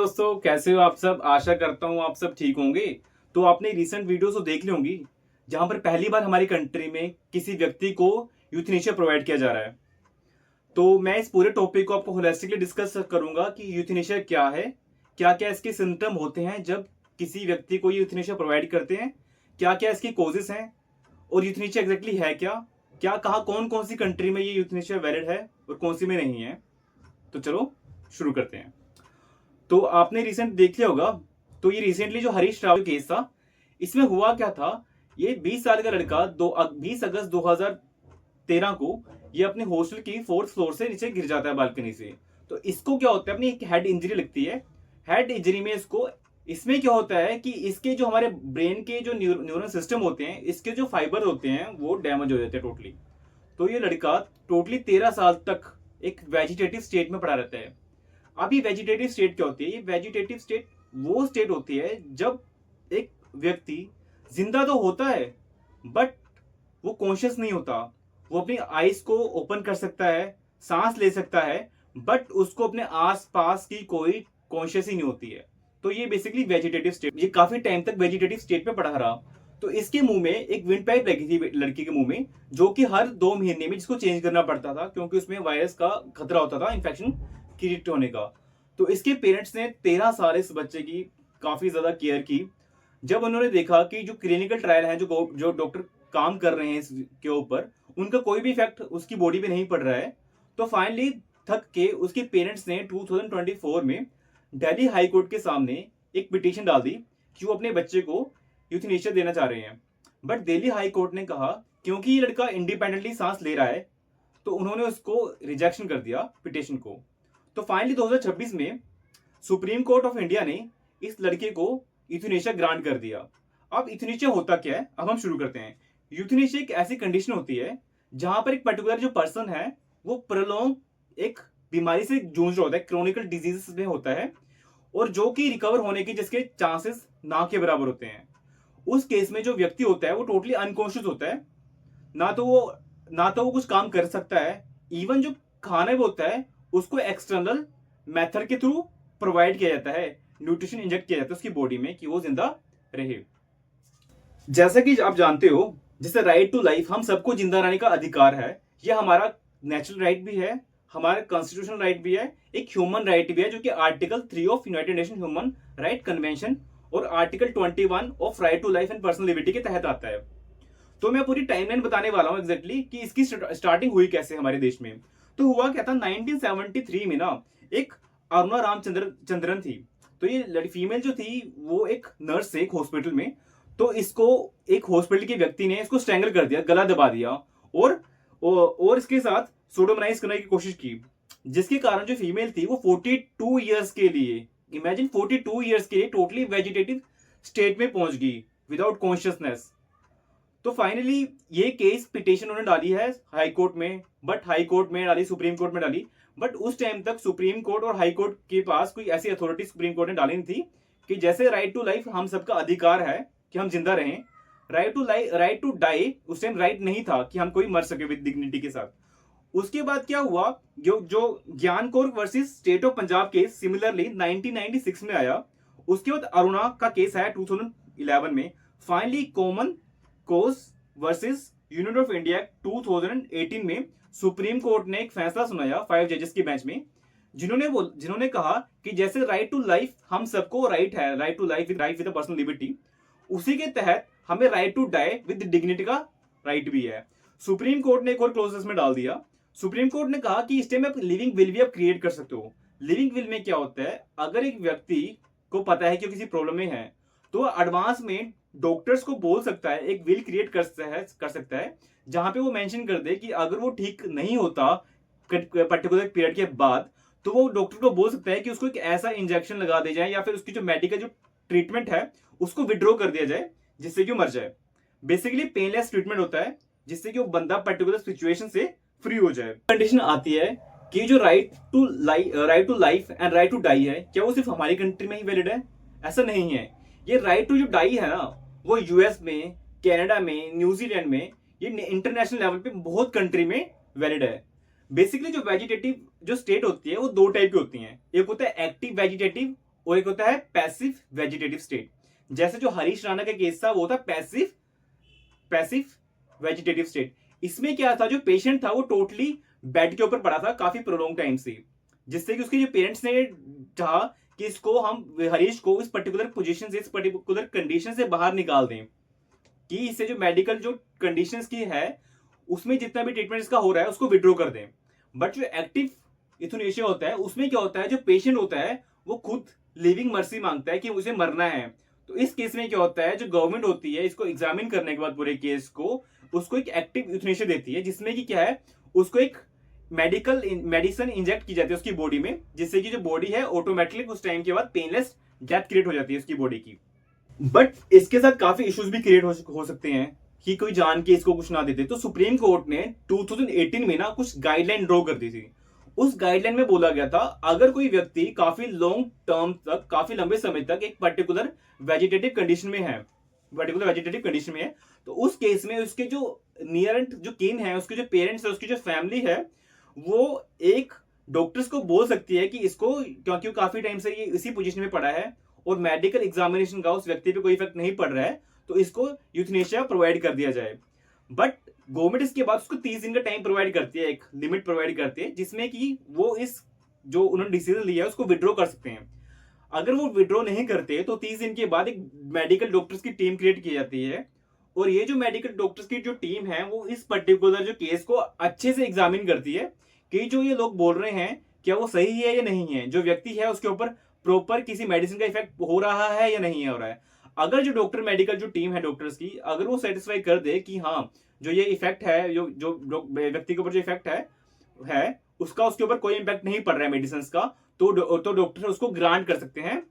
दोस्तों, कैसे हो आप सब। आशा करता हूँ आप सब ठीक होंगे। तो आपने रिसेंट वीडियोस तो देख ली होंगी जहां पर पहली बार हमारी कंट्री में किसी व्यक्ति को यूथनेशिया प्रोवाइड किया जा रहा है। तो मैं इस पूरे टॉपिक को आपको होलिस्टिकली डिस्कस करूंगा कि यूथनेशिया क्या है, क्या क्या इसके सिम्टम होते हैं जब किसी व्यक्ति को यूथनेशिया प्रोवाइड करते हैं, क्या क्या इसकी कॉजेस हैं और यूथनेशिया एग्जैक्टली है क्या, क्या कहाँ कौन कौन सी कंट्री में ये यूथनेशिया वैलिड है और कौन सी में नहीं है। तो चलो शुरू करते हैं। तो आपने रिसेंट देख लिया होगा। तो ये रिसेंटली जो हरीश राव केस था, इसमें हुआ क्या था। ये 20 साल का लड़का 20 अगस्त 2013 को ये अपने हॉस्टल की 4th फ्लोर से नीचे गिर जाता है बालकनी से। तो इसको क्या होता है, अपनी एक हेड इंजरी लगती है। हेड इंजरी में इसमें क्या होता है कि इसके जो हमारे ब्रेन के जो न्यूरल सिस्टम होते हैं, इसके जो फाइबर होते हैं वो डैमेज हो जाते हैं टोटली। तो ये लड़का टोटली 13 साल तक एक वेजिटेटिव स्टेट में पड़ा रहता है। अब ये वेजिटेटिव स्टेट क्या होती है? ये वेजिटेटिव स्टेट वो स्टेट होती है जब एक व्यक्ति जिंदा तो होता है बट वो कॉन्शियस नहीं होता। वो अपनी आईज को ओपन कर सकता है, सांस ले सकता है, बट उसको अपने आसपास की कोई कॉन्शियस ही नहीं होती है। तो ये बेसिकली वेजिटेटिव स्टेट, ये काफी टाइम तक वेजिटेटिव स्टेट में पड़ा रहा। तो इसके मुंह में एक विंड पाइप लगी थी लड़की के मुंह में, जो कि हर 2 महीने में जिसको चेंज करना पड़ता था क्योंकि उसमें वायरस का खतरा होता था इन्फेक्शन क्रिएट होने का। तो इसके पेरेंट्स ने 13 साल इस बच्चे की काफी ज्यादा केयर की। जब उन्होंने देखा कि जो क्लिनिकल ट्रायल है, जो डॉक्टर काम कर रहे हैं इसके ऊपर, उनका कोई भी इफेक्ट उसकी बॉडी पे नहीं पड़ रहा है, तो फाइनली थक के उसके पेरेंट्स ने 2024 में दिल्ली हाई कोर्ट के सामने एक पिटीशन डाल दी कि वो अपने बच्चे को यूथनेशिया देना चाह रहे हैं। बट दिल्ली हाई कोर्ट ने कहा क्योंकि ये लड़का इंडिपेंडेंटली सांस ले रहा है, तो उन्होंने उसको रिजेक्शन कर दिया पिटीशन को। तो फाइनली 2026 में सुप्रीम कोर्ट ऑफ इंडिया ने इस लड़के को यूथनेशिया ग्रांट कर दिया। अब यूथनेशिया होता क्या है, अब हम शुरू करते हैं। यूथनेशिया एक ऐसी कंडीशन होती है जहां पर एक पर्टिकुलर जो पर्सन है वो प्रलोंग एक बीमारी से जूझ रहा होता है, क्रोनिकल डिजीज में होता है, और जो कि रिकवर होने के जिसके चांसेस ना के बराबर होते हैं। उस केस में जो व्यक्ति होता है वो टोटली अनकॉन्शियस होता है। ना तो वो कुछ काम कर सकता है। इवन जो खाना भी होता है उसको एक्सटर्नल मेथड के थ्रू प्रोवाइड किया जाता है, न्यूट्रिशन इंजेक्ट किया जाता है उसकी बॉडी में कि वो जिंदा रहे। जैसा कि आप जानते हो, जैसे राइट टू लाइफ, हम सबको जिंदा रहने का अधिकार है। ये हमारा नेचुरल राइट भी है, हमारा कॉन्स्टिट्यूशनल राइट भी है, एक ह्यूमन राइट भी है जो कि article 3 of United Nation human right convention और article 21 of right to life and personal liberty के तहत आता है। तो मैं पूरी टाइमलाइन बताने वाला हूं एग्जैक्टली कि इसकी स्टार्टिंग हुई कैसे हमारे देश में। तो हुआ क्या था, 1973 में ना एक अरुणा चंद्रन थी। तो ये लड़की फीमेल जो थी वो एक नर्स है एक हॉस्पिटल में। तो इसको एक हॉस्पिटल के व्यक्ति ने इसको स्ट्रैंगल कर दिया, गला दबा दिया, और इसके साथ सोडोमाइज करने की कोशिश की, जिसके कारण जो फीमेल थी वो 42 ईयर्स के लिए, इमेजिन 42 ईयर्स के लिए टोटली वेजिटेटिव स्टेट में पहुंच गई विदाउट कॉन्शियसनेस। तो फाइनली ये केस पिटीशन उन्होंने डाली है हाई कोर्ट में, बट हाई कोर्ट में डाली, सुप्रीम कोर्ट में डाली, बट उस टाइम तक सुप्रीम कोर्ट और हाई कोर्ट के पास कोई ऐसी अथॉरिटी सुप्रीम कोर्ट ने डाली नहीं थी कि जैसे राइट टू लाइफ हम सबका अधिकार है कि हम जिंदा रहें, राइट टू डाई उस टाइम राइट नहीं था कि हम कोई मर सके विद डिग्निटी के साथ। उसके बाद क्या हुआ, जो ज्ञान Kaur versus state of Punjab case similarly 1996 में आया। उसके बाद अरुणा का केस आया 2011 में। Finally common cos versus union of India 2018 में सुप्रीम कोर्ट ने एक फैसला सुनाया 5 जजेस की बेंच में, जिन्होंने कहा कि जैसे राइट टू लाइफ हम सबको राइट है, right to life with personal liberty, उसी के तहत हमें right to die with dignity का राइट भी है। सुप्रीम कोर्ट ने एक और क्लोज में डाल दिया। सुप्रीम कोर्ट ने कहा कि इस टाइम आप लिविंग विल भी आप क्रिएट कर सकते हो। लिविंग विल में क्या होता है, अगर एक व्यक्ति को पता है कि किसी प्रॉब्लम में है तो एडवांस में डॉक्टर्स को बोल सकता है, एक विल क्रिएट कर सकता है जहां पे वो मेंशन कर दे कि अगर वो ठीक नहीं होता पर्टिकुलर पीरियड के बाद, तो वो डॉक्टर को बोल सकता है कि उसको एक ऐसा इंजेक्शन लगा दिया जाए या फिर उसकी जो मेडिकल जो ट्रीटमेंट है उसको विड्रॉ कर दिया जाए जिससे कि वो मर जाए। बेसिकली पेनलेस ट्रीटमेंट होता है जिससे कि वो बंदा पर्टिकुलर सिचुएशन से फ्री हो जाए। कंडीशन आती है कि जो right to life and right to die है, क्या वो सिर्फ हमारी कंट्री में ही वैलिड है? ऐसा नहीं है। ये राइट टू जो डाई है ना, वो यूएस में, कनाडा में, न्यूजीलैंड में, ये इंटरनेशनल लेवल पे बहुत कंट्री में वैलिड है। बेसिकली जो वेजिटेटिव जो स्टेट होती है वो 2 टाइप की होती हैं, एक होता है एक्टिव वेजिटेटिव और एक होता है पैसिव वेजिटेटिव स्टेट। जैसे जो हरीश राणा का केस था वो था पैसिव पैसिव वेजिटेटिव स्टेट। इसमें क्या था, जो पेशेंट था वो टोटली बेड के ऊपर पड़ा था काफी प्रोलॉन्ग टाइम से, जिससे कि उसके जो पेरेंट्स ने चाहा कि इसको हम हरीश को इस पर्टिकुलर पोजीशन से, इस पर्टिकुलर कंडीशन से बाहर निकाल दें, कि इससे जो मेडिकल जो कंडीशंस की है उसमें जितना भी ट्रीटमेंट इसका हो रहा है उसको विड्रॉ कर दें। बट जो एक्टिव यूथनेशिया होता है उसमें क्या होता है, जो पेशेंट होता है वो खुद लिविंग मर्सी मांगता है कि उसे मरना है। तो इस केस में क्या होता है, जो गवर्नमेंट होती है इसको एग्जामिन करने के बाद पूरे केस को उसको एक एक्टिव यूथनेशिया देती है, जिसमें कि क्या है, उसको एक मेडिकल मेडिसिन इंजेक्ट की जाती है उसकी बॉडी में, जिससे कि जो बॉडी है ऑटोमेटिकली उस टाइम के बाद पेनलेस डेथ क्रिएट हो जाती है उसकी बॉडी की। बट इसके साथ काफी इश्यूज भी क्रिएट हो सकते हैं कि कोई जान के इसको कुछ ना देते। तो सुप्रीम कोर्ट ने 2018 में ना कुछ गाइडलाइन ड्रॉ कर दी थी। उस गाइडलाइन में बोला गया था अगर कोई व्यक्ति काफी लॉन्ग टर्म तक, काफी लंबे समय तक एक पर्टिकुलर वेजिटेटिव कंडीशन में है, तो उस केस में उसके जो नियर जो किन है, उसके जो पेरेंट्स है, उसकी जो फैमिली है, वो एक डॉक्टर्स को बोल सकती है कि इसको, क्योंकि काफी टाइम से ये इसी पोजीशन में पड़ा है और मेडिकल एग्जामिनेशन का उस व्यक्ति पे कोई इफेक्ट नहीं पड़ रहा है, तो इसको यूथनेशिया प्रोवाइड कर दिया जाए। बट गवर्नमेंट इसके बाद उसको 30 दिन का टाइम प्रोवाइड करती है, एक लिमिट प्रोवाइड करती है, जिसमें कि वो इस जो उन्होंने डिसीजन लिया है उसको विड्रॉ कर सकते हैं। अगर वो विड्रॉ नहीं करते तो 30 दिन के बाद एक मेडिकल डॉक्टर्स की टीम क्रिएट की जाती है, और ये जो मेडिकल डॉक्टर्स की जो टीम है वो इस पर्टिकुलर जो केस को अच्छे से एग्जामिन करती है कि जो ये लोग बोल रहे हैं क्या वो सही है या नहीं है, जो व्यक्ति है उसके ऊपर प्रॉपर किसी मेडिसिन का इफेक्ट हो रहा है या नहीं हो रहा है। अगर जो डॉक्टर मेडिकल जो टीम है डॉक्टर्स की, अगर वो सेटिस्फाई कर दे कि हाँ जो ये इफेक्ट है, जो व्यक्ति के ऊपर जो इफेक्ट है उसका उसके ऊपर कोई इम्पैक्ट नहीं पड़ रहा है मेडिसिन का, तो डॉक्टर उसको ग्रांट कर सकते हैं